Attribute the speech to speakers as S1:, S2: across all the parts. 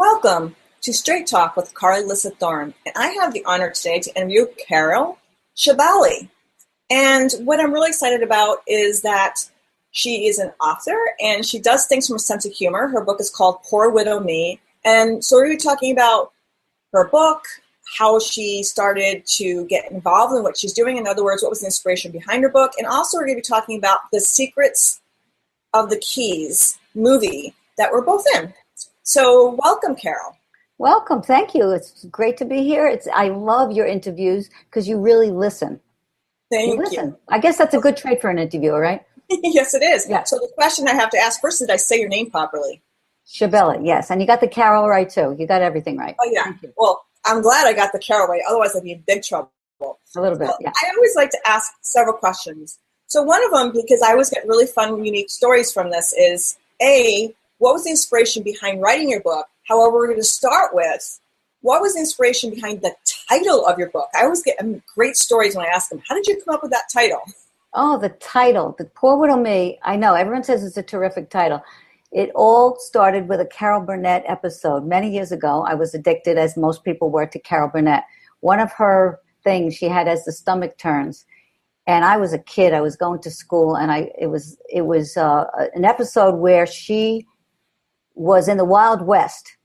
S1: Welcome to Straight Talk with Carly Alyssa Thorne, and I have the honor today to interview Carol Scibelli. And what I'm really excited about is that she is an author, and she does things from a sense of humor. Her book is called Poor Widow Me, and so we're going to be talking about her book, how she started to get involved in what she's doing. In other words, what was the inspiration behind her book, and also we're going to be talking about the Secrets of the Keys movie that we're both in. So welcome, Carol.
S2: Welcome. Thank you. It's great to be here. I love your interviews because you really listen.
S1: Thank you.
S2: Listen. I guess that's a good trait for an interviewer, right?
S1: Yes, it is.
S2: Yeah.
S1: So the question I have to ask first is, did I say your name properly?
S2: Scibelli, yes. And you got the Carol right, too. You got everything right.
S1: Oh, yeah. Well, I'm glad I got the Carol right. Otherwise, I'd be in big trouble.
S2: A little bit, yeah.
S1: I always like to ask several questions. So one of them, because I always get really fun, unique stories from this, is, A, what was the inspiration behind writing your book? However, we're going to start with, what was the inspiration behind the title of your book? I always get great stories when I ask them, how did you come up with that title?
S2: Oh, the title, The Poor Widow Me. I know, everyone says it's a terrific title. It all started with a Carol Burnett episode. Many years ago, I was addicted, as most people were, to Carol Burnett. One of her things she had as the stomach turns. And I was a kid. I was going to school, and it was an episode where she was in the Wild West.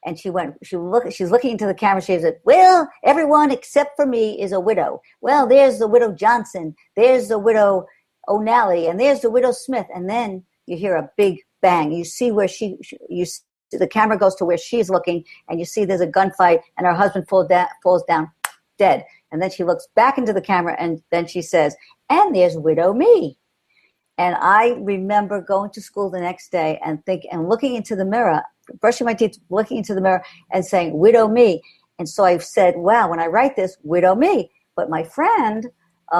S2: And she's looking into the camera. She said, well, everyone except for me is a widow. Well, there's the widow Johnson. There's the widow O'Nally. And there's the widow Smith. And then you hear a big bang. You see where the camera goes to where she's looking, and you see there's a gunfight, and her husband falls down dead. And then she looks back into the camera, and then she says, and there's widow me. And I remember going to school the next day and looking into the mirror, brushing my teeth, looking into the mirror and saying, widow me. And so I said, wow, when I write this, widow me. But my friend,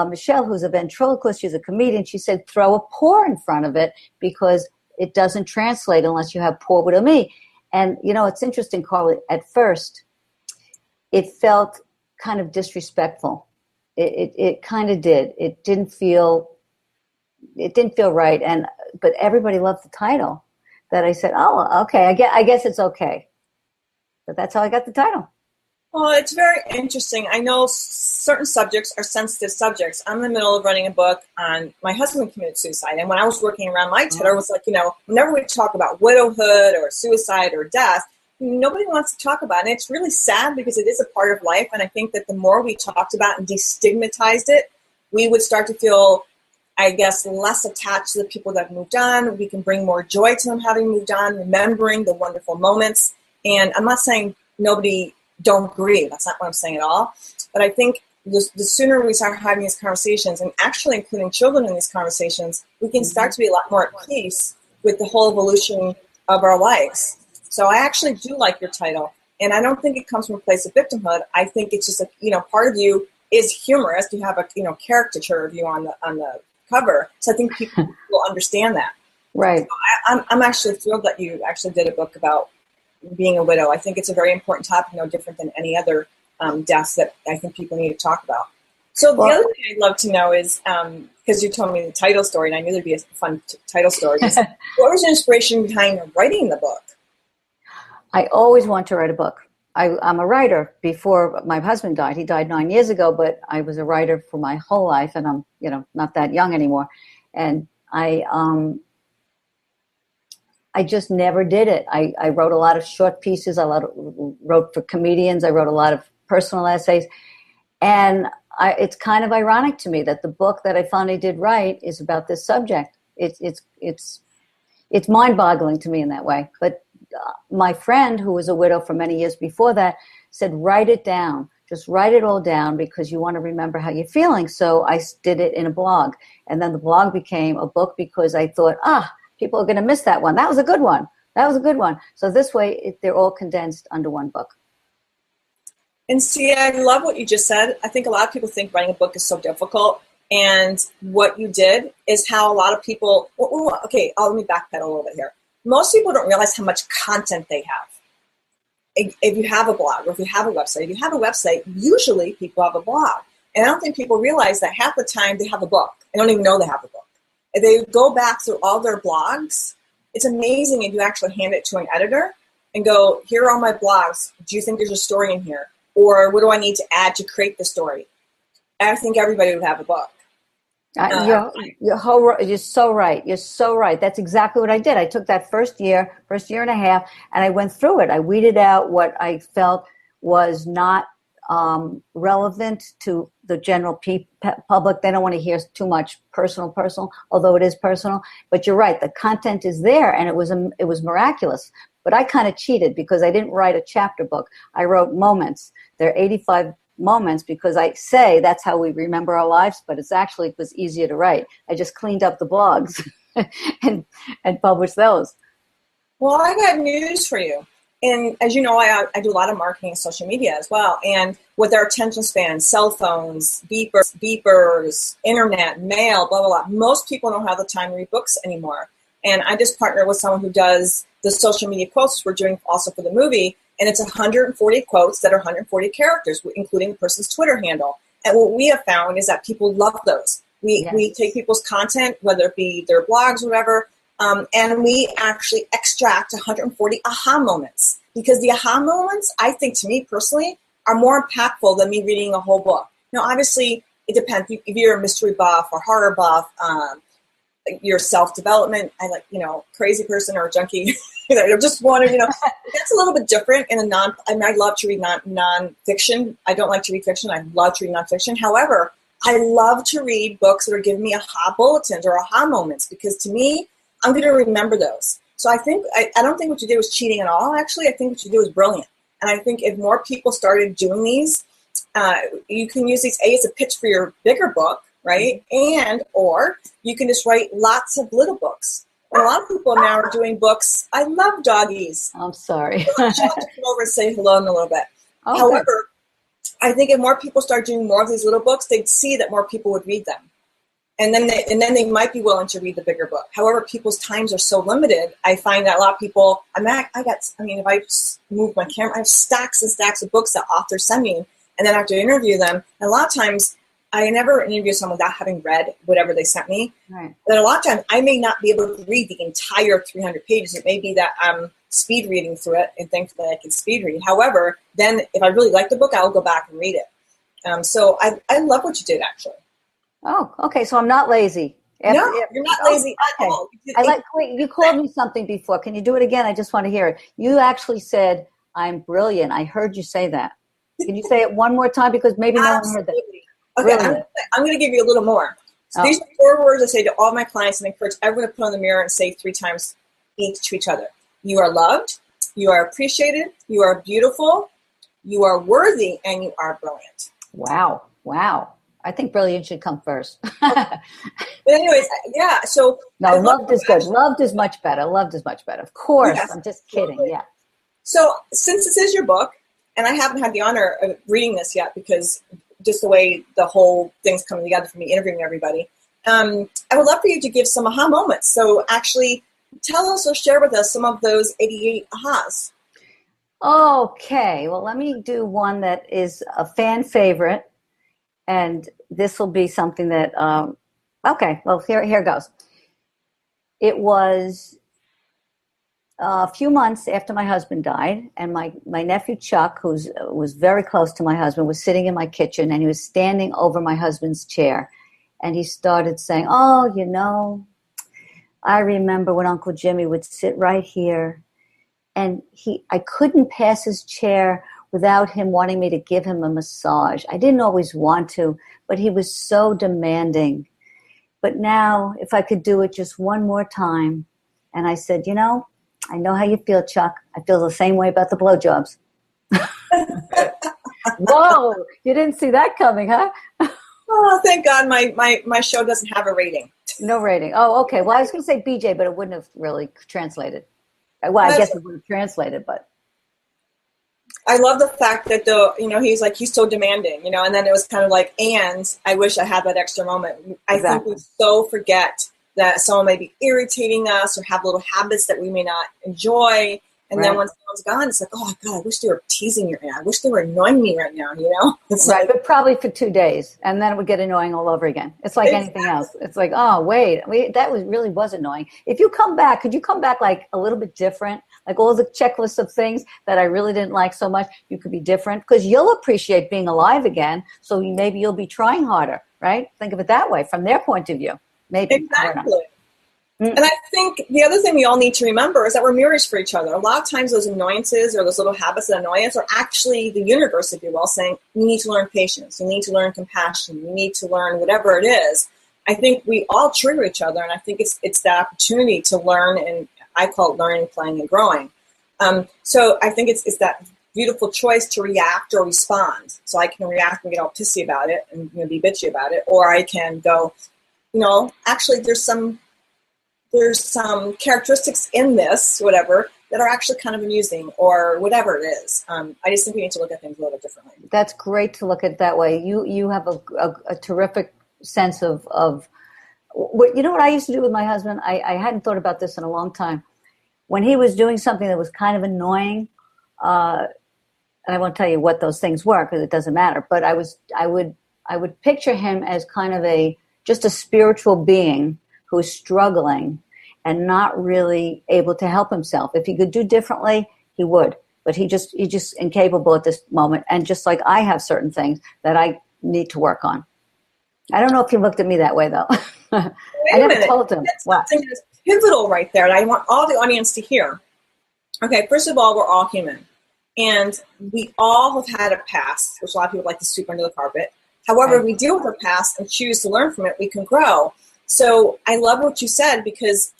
S2: Michelle, who's a ventriloquist, she's a comedian, she said, throw a poor in front of it because it doesn't translate unless you have poor widow me. And, it's interesting, Carly, at first, it felt kind of disrespectful. It kind of did. It didn't feel right. But everybody loved the title. That I said, oh, okay, I guess it's okay. But that's how I got the title.
S1: Well, it's very interesting. I know certain subjects are sensitive subjects. I'm in the middle of writing a book on my husband committed suicide. And when I was working around my title, it was like, whenever we talk about widowhood or suicide or death, nobody wants to talk about it. And it's really sad because it is a part of life. And I think that the more we talked about and destigmatized it, we would start to feel, I guess, less attached to the people that have moved on. We can bring more joy to them having moved on, remembering the wonderful moments. And I'm not saying nobody don't grieve. That's not what I'm saying at all. But I think the sooner we start having these conversations, and actually including children in these conversations, we can start to be a lot more at peace with the whole evolution of our lives. So I actually do like your title. And I don't think it comes from a place of victimhood. I think it's just part of you is humorous. You have a caricature of you on the cover. So I think people will understand that.
S2: Right.
S1: So I'm actually thrilled that you actually did a book about being a widow. I think it's a very important topic, no different than any other deaths that I think people need to talk about. So the other thing I'd love to know is, because you told me the title story, and I knew there'd be a fun title story, is, what was the inspiration behind writing the book?
S2: I always want to write a book. I'm a writer before my husband died. He died 9 years ago, but I was a writer for my whole life, and I'm, not that young anymore. And I just never did it. I wrote a lot of short pieces. I wrote for comedians. I wrote a lot of personal essays. And it's kind of ironic to me that the book that I finally did write is about this subject. It's mind-boggling to me in that way. But my friend, who was a widow for many years before that, said, write it down. Just write it all down because you want to remember how you're feeling. So I did it in a blog. And then the blog became a book because I thought, people are going to miss that one. That was a good one. So this way, they're all condensed under one book.
S1: And see, I love what you just said. I think a lot of people think writing a book is so difficult. And what you did is how a lot of people, let me backpedal a little bit here. Most people don't realize how much content they have. If you have a blog or if you have a website, usually people have a blog. And I don't think people realize that half the time they have a book. They don't even know they have a book. If they go back through all their blogs, it's amazing if you actually hand it to an editor and go, here are all my blogs. Do you think there's a story in here? Or what do I need to add to create the story? I think everybody would have a book.
S2: You're so right. You're so right. That's exactly what I did. I took that first year and a half, and I went through it. I weeded out what I felt was not relevant to the general public. They don't want to hear too much personal, although it is personal. But you're right. The content is there, and it was miraculous. But I kind of cheated because I didn't write a chapter book. I wrote moments. There are 85 moments because I say that's how we remember our lives, but it's actually it was easier to write. I just cleaned up the blogs and published those.
S1: Well, I got news for you. And as you know, I do a lot of marketing and social media as well. And with our attention span, cell phones, beepers, internet, mail, blah, blah, blah, most people don't have the time to read books anymore. And I just partner with someone who does the social media quotes we're doing also for the movie. And it's 140 quotes that are 140 characters, including the person's Twitter handle. And what we have found is that people love those. We take people's content, whether it be their blogs or whatever, and we actually extract 140 aha moments. Because the aha moments, I think, to me personally, are more impactful than me reading a whole book. Now, obviously, it depends. If you're a mystery buff or horror buff, your self-development, I like, crazy person or a junkie, just want to, that's a little bit different in I love to read non-fiction. I don't like to read fiction. I love to read nonfiction. However, I love to read books that are giving me aha bulletins or aha moments because to me, I'm going to remember those. So I don't think what you did was cheating at all. Actually, I think what you did was brilliant. And I think if more people started doing these, you can use these as a pitch for your bigger book, right? And, or you can just write lots of little books. And a lot of people now are doing books. I love doggies.
S2: I'm sorry.
S1: I'll have to come over and say hello in a little bit.
S2: Okay.
S1: However, I think if more people start doing more of these little books, they'd see that more people would read them. And then they might be willing to read the bigger book. However, people's times are so limited. I find that a lot of people, if I just move my camera, I have stacks and stacks of books that authors send me, and then I have to interview them. And a lot of times, I never interview someone without having read whatever they sent me.
S2: Right.
S1: But a lot of times, I may not be able to read the entire 300 pages. It may be that I'm speed reading through it and thankfully I can speed read. However, then if I really like the book, I'll go back and read it. So I love what you did, actually.
S2: Oh, okay. So I'm not lazy.
S1: No, you're not lazy at all.
S2: Wait, you called me something before. Can you do it again? I just want to hear it. You actually said, I'm brilliant. I heard you say that. Can you say it one more time? Because maybe no one heard that.
S1: Okay, I'm going to give you a little more. So these are 4 words I say to all my clients and encourage everyone to put on the mirror and say 3 times each to each other. You are loved. You are appreciated. You are beautiful. You are worthy. And you are brilliant.
S2: Wow. I think brilliant should come first.
S1: But anyways, yeah. So
S2: no, loved is good. Loved is much better. Of course. Yes, I'm just kidding. Yeah. So
S1: since this is your book, and I haven't had the honor of reading this yet because just the way the whole thing's coming together for me interviewing everybody, I would love for you to give some aha moments. So actually tell us or share with us some of those 88 ahas.
S2: Okay. Well, let me do one that is a fan favorite. And this will be something that, okay, well, here goes. It was a few months after my husband died, and my nephew Chuck, who was very close to my husband, was sitting in my kitchen, and he was standing over my husband's chair. And he started saying, I remember when Uncle Jimmy would sit right here, and I couldn't pass his chair without him wanting me to give him a massage. I didn't always want to, but he was so demanding. But now, if I could do it just one more time, and I said, I know how you feel, Chuck. I feel the same way about the blowjobs. Whoa, you didn't see that coming, huh?
S1: Oh, thank God my show doesn't have a rating.
S2: No rating. Oh, okay. Well, I was going to say BJ, but it wouldn't have really translated. Well, I guess it would have translated, but.
S1: I love the fact that he's so demanding, and then it was kind of like, and I wish I had that extra moment. I think we so forget that someone may be irritating us or have little habits that we may not enjoy. And then when someone's gone, it's like, oh God, I wish they were teasing me right now. I wish they were annoying me right now, It's
S2: right, but probably for 2 days. And then it would get annoying all over again. It's like anything else. It's like, oh, wait, that really was annoying. If you come back, could you come back like a little bit different? Like all the checklists of things that I really didn't like so much, you could be different because you'll appreciate being alive again. So maybe you'll be trying harder, right? Think of it that way from their point of view. Maybe.
S1: Exactly. And I think the other thing we all need to remember is that we're mirrors for each other. A lot of times those annoyances or those little habits that annoy us are actually the universe, if you will, saying you need to learn patience, you need to learn compassion, you need to learn whatever it is. I think we all trigger each other, and I think it's that opportunity to learn, and I call it learning, playing, and growing. So I think it's that beautiful choice to react or respond. So I can react and get all pissy about it and be bitchy about it, or I can go, actually there's some characteristics in this, whatever, that are actually kind of amusing or whatever it is. I just think we need to look at things a little bit differently.
S2: That's great to look at it that way. You have a terrific sense of what I used to do with my husband. I hadn't thought about this in a long time. When he was doing something that was kind of annoying, and I won't tell you what those things were because it doesn't matter, but I would picture him as kind of just a spiritual being who's struggling and not really able to help himself. If he could do differently, he would. But he's just incapable at this moment. And just like I have certain things that I need to work on. I don't know if he looked at me that way, though. I never told him.
S1: That's something that's pivotal right there, and I want all the audience to hear. Okay, first of all, we're all human. And we all have had a past, which a lot of people like to sweep under the carpet. However, if we deal with our past and choose to learn from it, we can grow. So I love what you said, because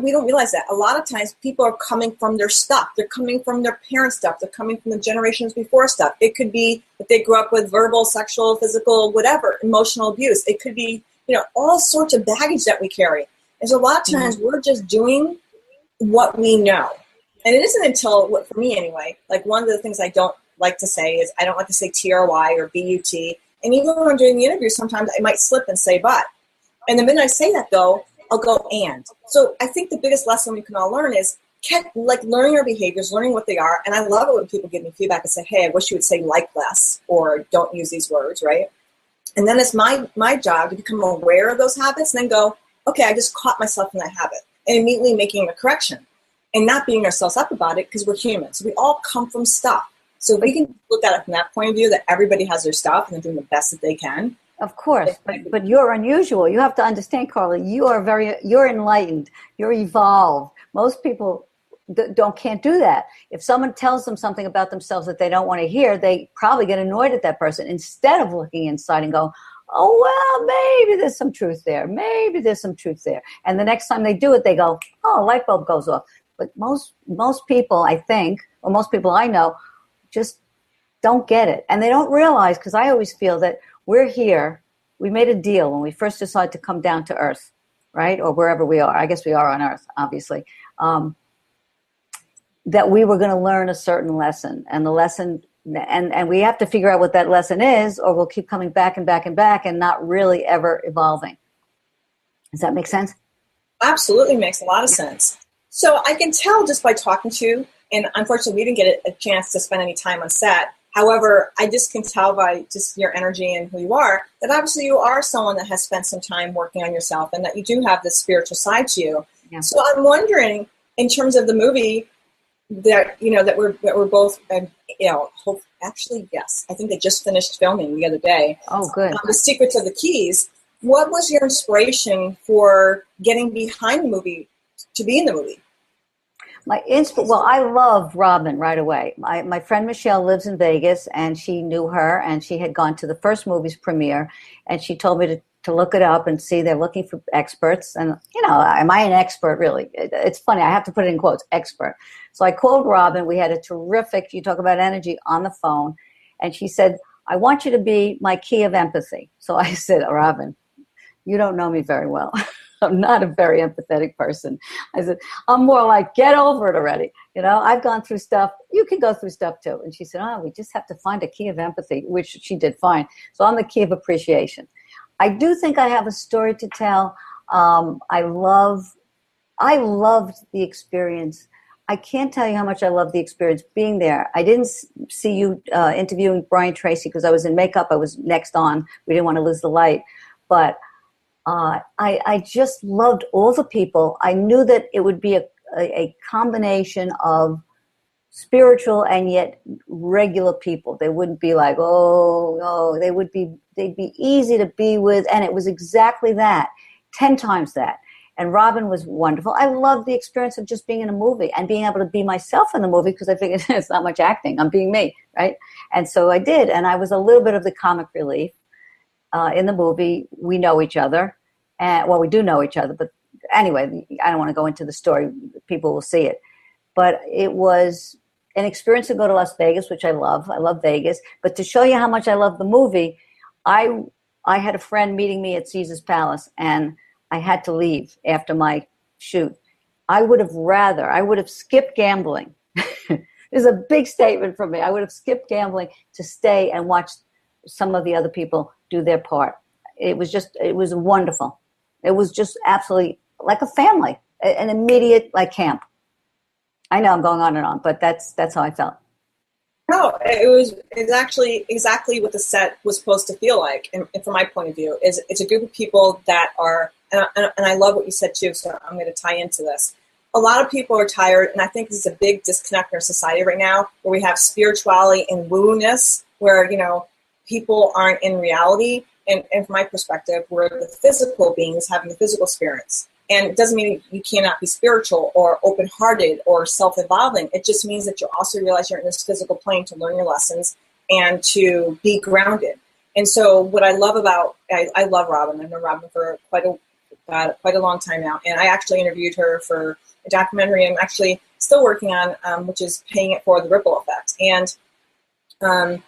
S1: we don't realize that. A lot of times people are coming from their stuff. They're coming from their parents' stuff. They're coming from the generations before stuff. It could be that they grew up with verbal, sexual, physical, whatever, emotional abuse. It could be, all sorts of baggage that we carry. And so a lot of times we're just doing what we know. And it isn't until, for me anyway, like one of the things I don't like to say is I don't like to say TRY or BUT. And even when I'm doing the interview, sometimes I might slip and say but. And the minute I say that, though, I'll go and. So I think the biggest lesson we can all learn is learning our behaviors, learning what they are. And I love it when people give me feedback and say, hey, I wish you would say like less or don't use these words, right? And then it's my job to become aware of those habits and then go, okay, I just caught myself in that habit, and immediately making a correction and not beating ourselves up about it because we're humans. We all come from stuff. So we can look at it from that point of view that everybody has their stuff and they're doing the best that they can.
S2: Of course, but you're unusual. You have to understand, Carly, you're enlightened, you're evolved. Most people can't do that. If someone tells them something about themselves that they don't want to hear, they probably get annoyed at that person instead of looking inside and go, oh, well, maybe there's some truth there. Maybe there's some truth there. And the next time they do it, they go, oh, a light bulb goes off. But most people, I think, or most people I know, just don't get it. And they don't realize, because I always feel that we're here. We made a deal when we first decided to come down to Earth, right? Or wherever we are. I guess we are on Earth, obviously. That we were going to learn a certain lesson. And the lesson, and we have to figure out what that lesson is, or we'll keep coming back and back and back and not really ever evolving. Does that make sense?
S1: Absolutely makes a lot of sense. So I can tell just by talking to you, and unfortunately we didn't get a chance to spend any time on set. However, I just can tell by just your energy and who you are that obviously you are someone that has spent some time working on yourself and that you do have this spiritual side to you. Yeah. So I'm wondering, in terms of the movie that we're both actually, yes, I think they just finished filming the other day.
S2: Oh, good.
S1: The Secrets of the Keys. What was your inspiration for getting behind the movie to be in the movie?
S2: I love Robin right away. My friend Michelle lives in Vegas, and she knew her, and she had gone to the first movie's premiere, and she told me to look it up and see they're looking for experts. And, am I an expert, really? It's funny. I have to put it in quotes, expert. So I called Robin. We had a terrific, you talk about energy, on the phone, and she said, I want you to be my key of empathy. So I said, Robin, you don't know me very well. I'm not a very empathetic person. I said, I'm more like, get over it already. I've gone through stuff. You can go through stuff too. And she said, we just have to find a key of empathy, which she did find. So I'm the key of appreciation. I do think I have a story to tell. I loved the experience. I can't tell you how much I loved the experience being there. I didn't see you interviewing Brian Tracy because I was in makeup. I was next on. We didn't want to lose the light. But I just loved all the people. I knew that it would be a combination of spiritual and yet regular people. They wouldn't be like, oh, no, they'd be easy to be with. And it was exactly that, 10 times that. And Robin was wonderful. I loved the experience of just being in a movie and being able to be myself in the movie, because I figured it's not much acting. I'm being me, right? And so I did. And I was a little bit of the comic relief in the movie. We know each other. And, well, we do know each other. But anyway, I don't want to go into the story. People will see it. But it was an experience to go to Las Vegas, which I love. I love Vegas. But to show you how much I love the movie, I had a friend meeting me at Caesar's Palace, and I had to leave after my shoot. I would have skipped gambling. This is a big statement from me. I would have skipped gambling to stay and watch some of the other people do their part. It was wonderful. It was just absolutely like a family, an immediate like camp. I know I'm going on and on, but that's how I felt.
S1: No, it's actually exactly what the set was supposed to feel like. And from my point of view, it's a group of people that are, and I love what you said too, so I'm going to tie into this. A lot of people are tired, and I think this is a big disconnect in our society right now, where we have spirituality and woo-ness, where, people aren't in reality. And from my perspective, we're the physical beings having the physical experience. And it doesn't mean you cannot be spiritual or open-hearted or self-evolving. It just means that you also realize you're in this physical plane to learn your lessons and to be grounded. And so what I love about, I love Robin. I've known Robin for quite a long time now. And I actually interviewed her for a documentary I'm actually still working on, which is Paying It Forward, the Ripple Effect. And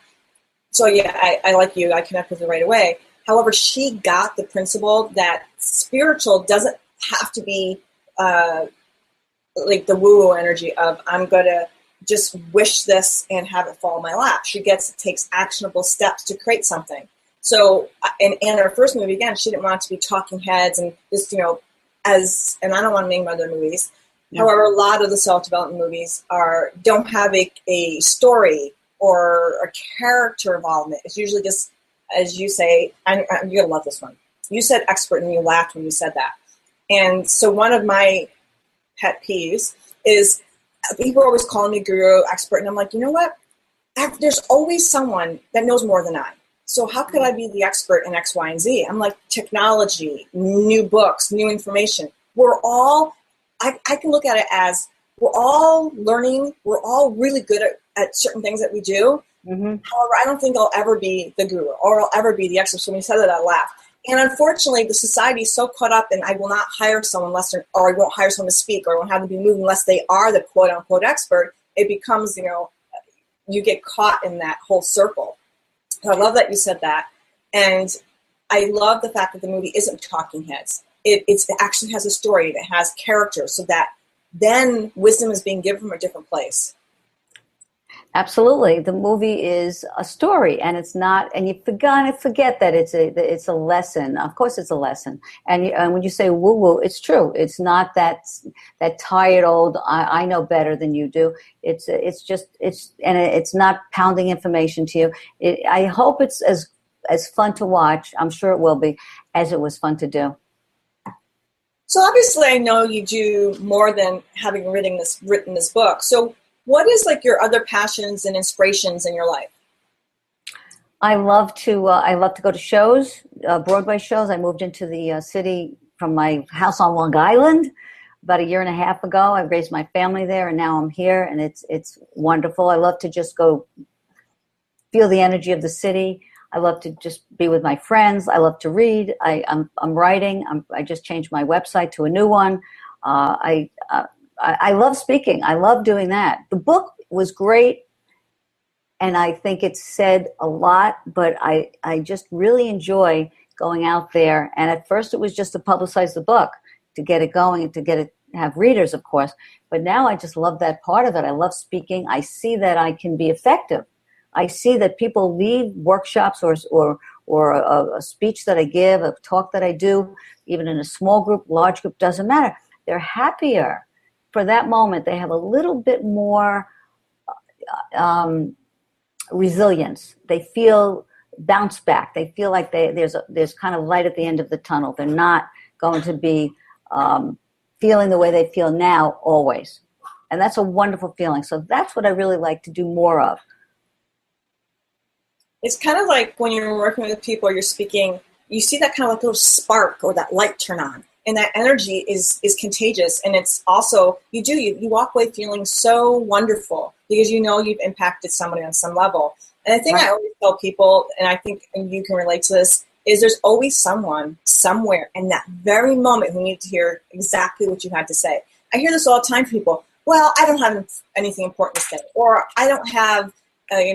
S1: so, yeah, I like you. I connect with her right away. However, she got the principle that spiritual doesn't have to be like the woo-woo energy of I'm going to just wish this and have it fall in my lap. She takes actionable steps to create something. So, in her first movie, again, she didn't want it to be talking heads and just, and I don't want to name other movies. Yeah. However, a lot of the self-development movies don't have a story or a character involvement. It's usually just, as you say, you're going to love this one. You said expert and you laughed when you said that. And so one of my pet peeves is people are always calling me guru, expert, and I'm like, you know what? There's always someone that knows more than I. So how could I be the expert in X, Y, and Z? I'm like technology, new books, new information. We're all, I can look at it as we're all learning. We're all really good at certain things that we do. Mm-hmm. However, I don't think I'll ever be the guru or I'll ever be the expert. So when you said that, I laughed. And unfortunately, the society is so caught up in I will not hire someone or I won't hire someone to speak, or I won't have them be moved unless they are the quote-unquote expert. It becomes, you get caught in that whole circle. So I love that you said that. And I love the fact that the movie isn't talking heads. It actually has a story. It has character, so that then wisdom is being given from a different place.
S2: Absolutely. The movie is a story, and it's not, and you forget that it's a lesson. Of course it's a lesson. And when you say woo-woo, it's true. It's not that tired old, I know better than you do. It's not pounding information to you. I hope it's as fun to watch, I'm sure it will be, as it was fun to do.
S1: So obviously I know you do more than having written this book. So what is like your other passions and inspirations in your life?
S2: I love to go to shows, Broadway shows. I moved into the city from my house on Long Island about a year and a half ago. I raised my family there, and now I'm here, and it's wonderful. I love to just go feel the energy of the city. I love to just be with my friends. I love to read. I'm writing. I just changed my website to a new one. I love speaking. I love doing that. The book was great, and I think it said a lot, but I just really enjoy going out there. And at first it was just to publicize the book, to get it going and to have readers, of course. But now I just love that part of it. I love speaking. I see that I can be effective. I see that people leave workshops or a speech that I give, a talk that I do, even in a small group, large group, doesn't matter. They're happier. For that moment, they have a little bit more resilience. They feel bounce back. They feel like there's kind of light at the end of the tunnel. They're not going to be feeling the way they feel now always. And that's a wonderful feeling. So that's what I really like to do more of.
S1: It's kind of like when you're working with people, you're speaking, you see that kind of like little spark or that light turn on. And that energy is contagious. And it's also, you walk away feeling so wonderful because you know you've impacted somebody on some level. And I think I always tell people, and I think you can relate to this, is there's always someone somewhere in that very moment who needs to hear exactly what you had to say. I hear this all the time from people. Well, I don't have anything important to say, or I don't have,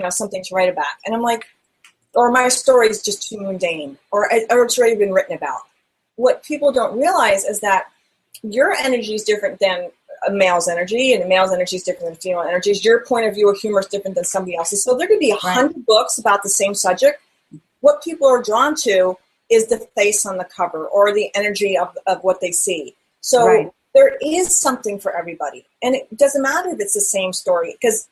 S1: something to write about. And I'm like, or my story is just too mundane, or it's already been written about. What people don't realize is that your energy is different than a male's energy, and a male's energy is different than female energy. Your point of view of humor is different than somebody else's. So there could be 100 books about the same subject. What people are drawn to is the face on the cover or the energy of what they see. So there is something for everybody. And it doesn't matter if it's the same story, because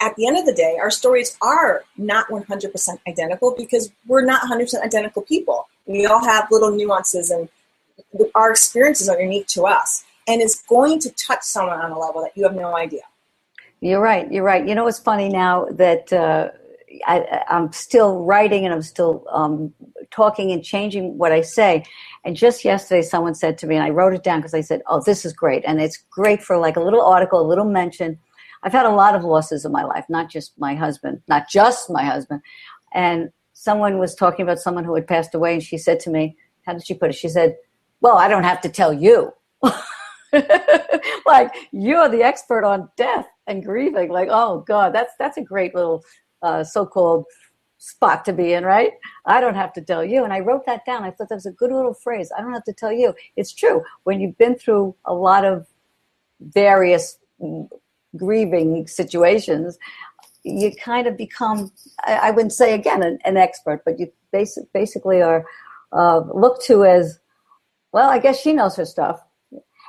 S1: at the end of the day, our stories are not 100% identical because we're not 100% identical people. We all have little nuances, and our experiences are unique to us. And it's going to touch someone on a level that you have no idea.
S2: You're right. You're right. You know, it's funny now that I'm still writing and I'm still talking and changing what I say. And just yesterday, someone said to me, and I wrote it down because I said, oh, this is great. And it's great for like a little article, a little mention. I've had a lot of losses in my life, not just my husband. And someone was talking about someone who had passed away, and she said to me, how did she put it? She said, well, I don't have to tell you. Like, you're the expert on death and grieving. Like, oh, God, that's a great little so-called spot to be in, right? I don't have to tell you. And I wrote that down. I thought that was a good little phrase. I don't have to tell you. It's true. When you've been through a lot of various grieving situations, you kind of become, I wouldn't say again an expert, but you basically are looked to as, well, I guess she knows her stuff.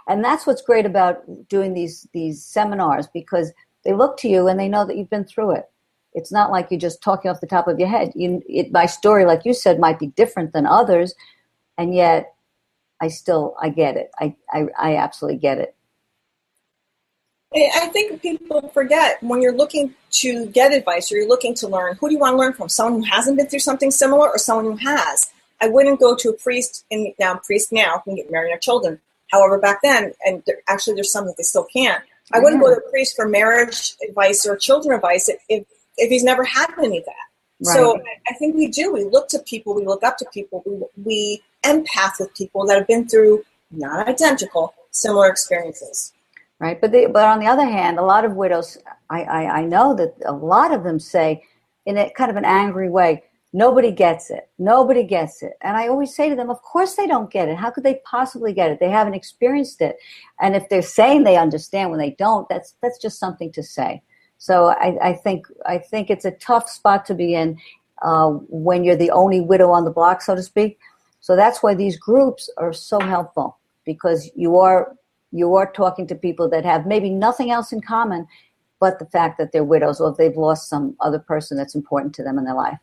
S2: And that's what's great about doing these seminars, because they look to you and they know that you've been through it. It's not like you're just talking off the top of your head. My story, like you said, might be different than others, and yet I get it. I absolutely get it.
S1: I think people forget when you're looking to get advice or you're looking to learn, who do you want to learn from? Someone who hasn't been through something similar or someone who has? I wouldn't go to a priest, and now I'm a priest now, can get married and have children. However, back then, and actually there's some that they still can't, I wouldn't go to a priest for marriage advice or children advice if he's never had any of that. Right. So I think we do. We look to people. We look up to people. We empath with people that have been through not identical, similar experiences.
S2: Right. But on the other hand, a lot of widows, I know that a lot of them say in a kind of an angry way, nobody gets it. Nobody gets it. And I always say to them, of course they don't get it. How could they possibly get it? They haven't experienced it. And if they're saying they understand when they don't, that's just something to say. So I think it's a tough spot to be in when you're the only widow on the block, so to speak. So that's why these groups are so helpful, because you are talking to people that have maybe nothing else in common but the fact that they're widows, or if they've lost some other person that's important to them in their life.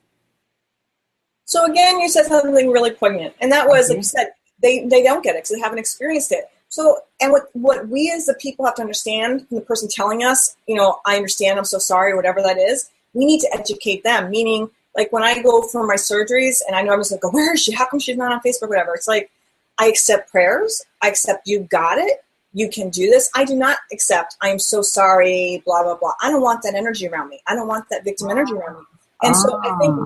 S1: So again, you said something really poignant, and that was, like you said, they don't get it because they haven't experienced it. So, and what we as the people have to understand from the person telling us, I understand, I'm so sorry, whatever that is, we need to educate them. Meaning, like when I go for my surgeries and I know I'm just going to go, where is she? How come she's not on Facebook, whatever? It's like, I accept prayers. I accept you got it. You can do this. I do not accept, I am so sorry, blah, blah, blah. I don't want that energy around me. I don't want that victim energy around me. And so I think,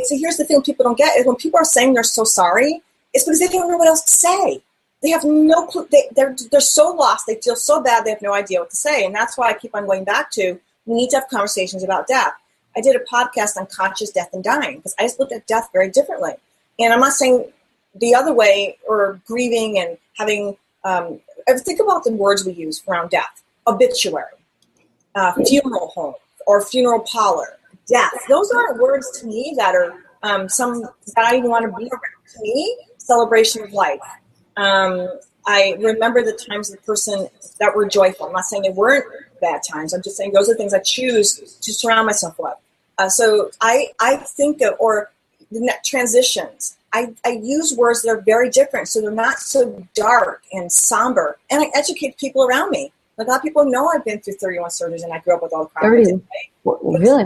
S1: here's the thing people don't get is when people are saying they're so sorry, it's because they don't know what else to say. They have no clue. They're so lost. They feel so bad. They have no idea what to say. And that's why I keep on going back to, we need to have conversations about death. I did a podcast on conscious death and dying because I just looked at death very differently. And I'm not saying the other way, or grieving and having, think about the words we use around death: obituary, funeral home, or funeral parlor, death. Those aren't words to me that are some that I even want to be around. To me, celebration of life. I remember the times of the person that were joyful. I'm not saying they weren't bad times. I'm just saying those are the things I choose to surround myself with. So I think of, or the transitions. I use words that are very different, so they're not so dark and somber. And I educate people around me. Like, a lot of people know I've been through 31 surgeries, and I grew up with all the problems.
S2: 30. Really?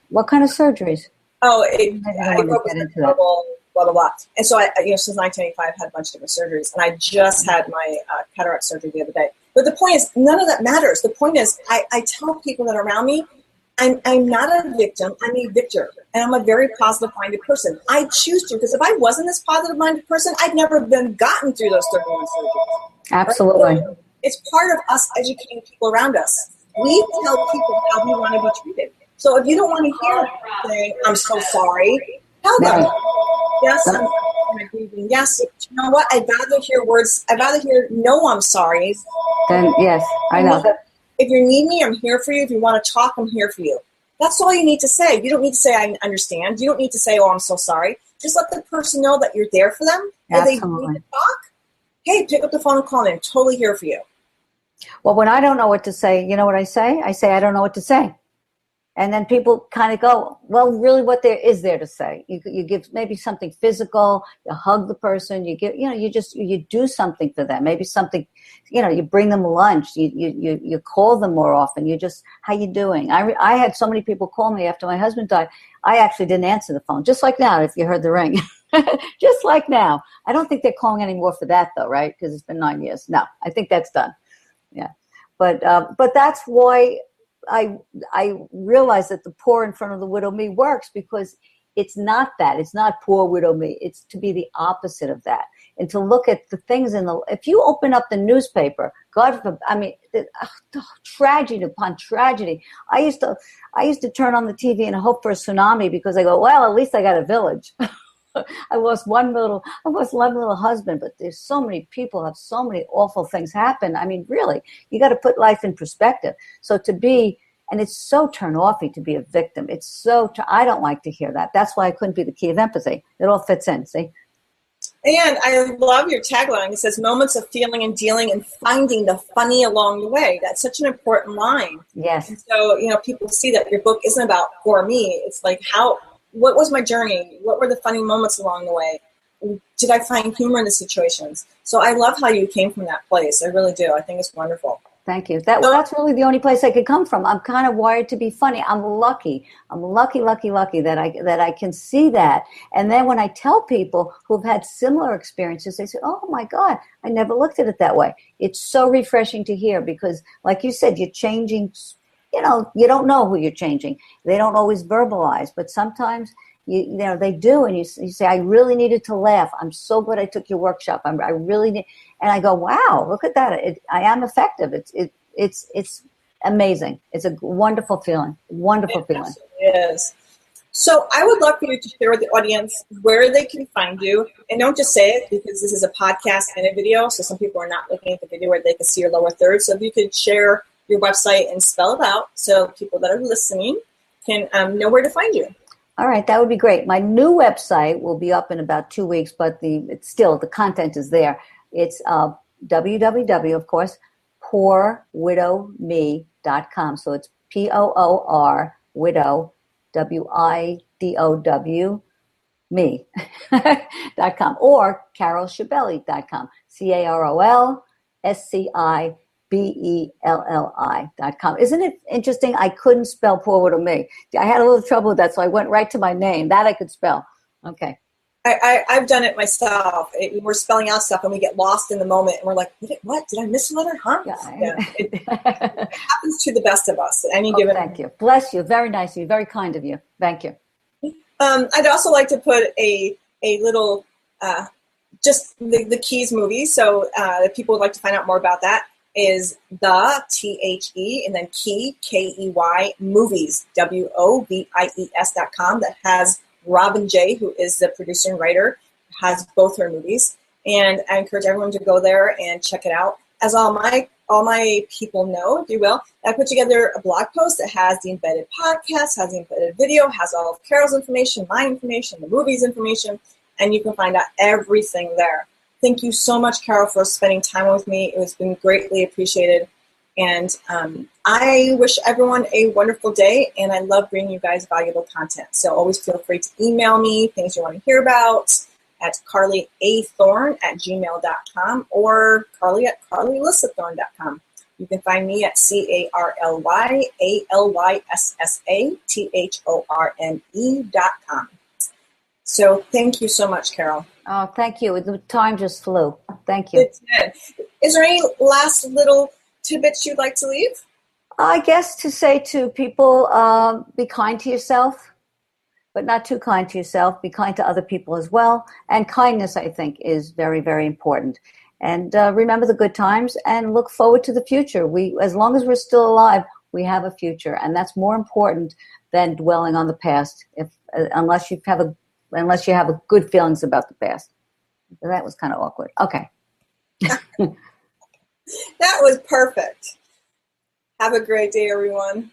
S2: What kind of surgeries?
S1: Oh, I grew up with horrible, blah, blah, blah. And so, since 1985, I've had a bunch of different surgeries. And I just had my cataract surgery the other day. But the point is, none of that matters. The point is, I tell people that are around me, I'm not a victim, I'm a victor. And I'm a very positive-minded person. I choose to, because if I wasn't this positive-minded person, I'd never have gotten through those 31 surgeries.
S2: Absolutely.
S1: Right? So it's part of us educating people around us. We tell people how we want to be treated. So if you don't want to hear saying, I'm so sorry, tell them, yes, I'm grieving. Yes, you know what? I'd rather hear no, I'm sorry.
S2: Then, yes, I know.
S1: If you need me, I'm here for you. If you want to talk, I'm here for you. That's all you need to say. You don't need to say, I understand. You don't need to say, oh, I'm so sorry. Just let the person know that you're there for them. If they need to talk, hey, pick up the phone and call me. I'm totally here for you.
S2: Well, when I don't know what to say, you know what I say? I say, I don't know what to say. And then people kind of go, well, really what there is there to say? You give maybe something physical, you hug the person, you give, you do something for them. Maybe something, you bring them lunch, you call them more often. You just, how you doing? I had so many people call me after my husband died. I actually didn't answer the phone, just like now, if you heard the ring. Just like now. I don't think they're calling anymore for that though, right? Because it's been 9 years. No, I think that's done. Yeah. But that's why I realize that the poor in front of the widow me works, because it's not that. It's not poor widow me. It's to be the opposite of that, and to look at the things if you open up the newspaper, God forbid, tragedy upon tragedy. I used to turn on the TV and hope for a tsunami, because I go, well, at least I got a village. I lost one little husband, but there's so many people have so many awful things happen. I mean, really, you got to put life in perspective. So and it's so turn-offy to be a victim. I don't like to hear that. That's why I couldn't be the key of empathy. It all fits in, see?
S1: And I love your tagline. It says, moments of feeling and dealing and finding the funny along the way. That's such an important line.
S2: Yes.
S1: And so, people see that your book isn't about for me. It's like, what was my journey? What were the funny moments along the way? Did I find humor in the situations? So I love how you came from that place. I really do. I think it's wonderful.
S2: Thank you. That's really the only place I could come from. I'm kind of wired to be funny. I'm lucky. I'm lucky that I can see that. And then when I tell people who've had similar experiences, they say, oh my God, I never looked at it that way. It's so refreshing to hear, because like you said, you're changing. You don't know who you're changing. They don't always verbalize, but sometimes they do, and you say, I really needed to laugh. I'm so glad I took your workshop. I really need, and I go, wow, look at that. I am effective. It's amazing. It's a wonderful feeling. Wonderful feeling.
S1: It is. So I would love for you to share with the audience where they can find you, and don't just say it, because this is a podcast and a video. So some people are not looking at the video where they can see your lower third. So if you could share your website and spell it out, so people that are listening can know where to find you.
S2: All right, that would be great. My new website will be up in about 2 weeks, but the content is there. It's www, of course, poorwidowme.com. So it's POOR widow, WIDOW me.com, or carolschibelli.com, CarolScibelli.com. Isn't it interesting? I couldn't spell poor widow me. I had a little trouble with that, so I went right to my name. That I could spell. Okay.
S1: I've done it myself. We're spelling out stuff and we get lost in the moment, and we're like, what? Did I miss a letter? Huh? Yeah. It happens to the best of us.
S2: Thank you. Bless you. Very nice of you. Very kind of you. Thank you.
S1: I'd also like to put a little, just the Keys movie. So if people would like to find out more about that, is the THE and then Key, KEY, movies, WOVIES.com, that has Robin J., who is the producer and writer, has both her movies. And I encourage everyone to go there and check it out. As all my people know, if you will, I put together a blog post that has the embedded podcast, has the embedded video, has all of Carol's information, my information, the movie's information, and you can find out everything there. Thank you so much, Carol, for spending time with me. It has been greatly appreciated. And I wish everyone a wonderful day, and I love bringing you guys valuable content. So always feel free to email me things you want to hear about, at carlyathorne@gmail.com or Carly at carlyalyssathorne.com. You can find me at CarlyAlyssatHorne.com. So thank you so much, Carol.
S2: Oh, thank you. The time just flew. Thank you.
S1: It did. Is there any last little tidbits you'd like to leave?
S2: I guess to say to people, be kind to yourself, but not too kind to yourself. Be kind to other people as well. And kindness, I think, is very, very important. And remember the good times and look forward to the future. As long as we're still alive, we have a future, and that's more important than dwelling on the past. Unless you have a good feelings about the past. That was kind of awkward. Okay.
S1: That was perfect. Have a great day, everyone.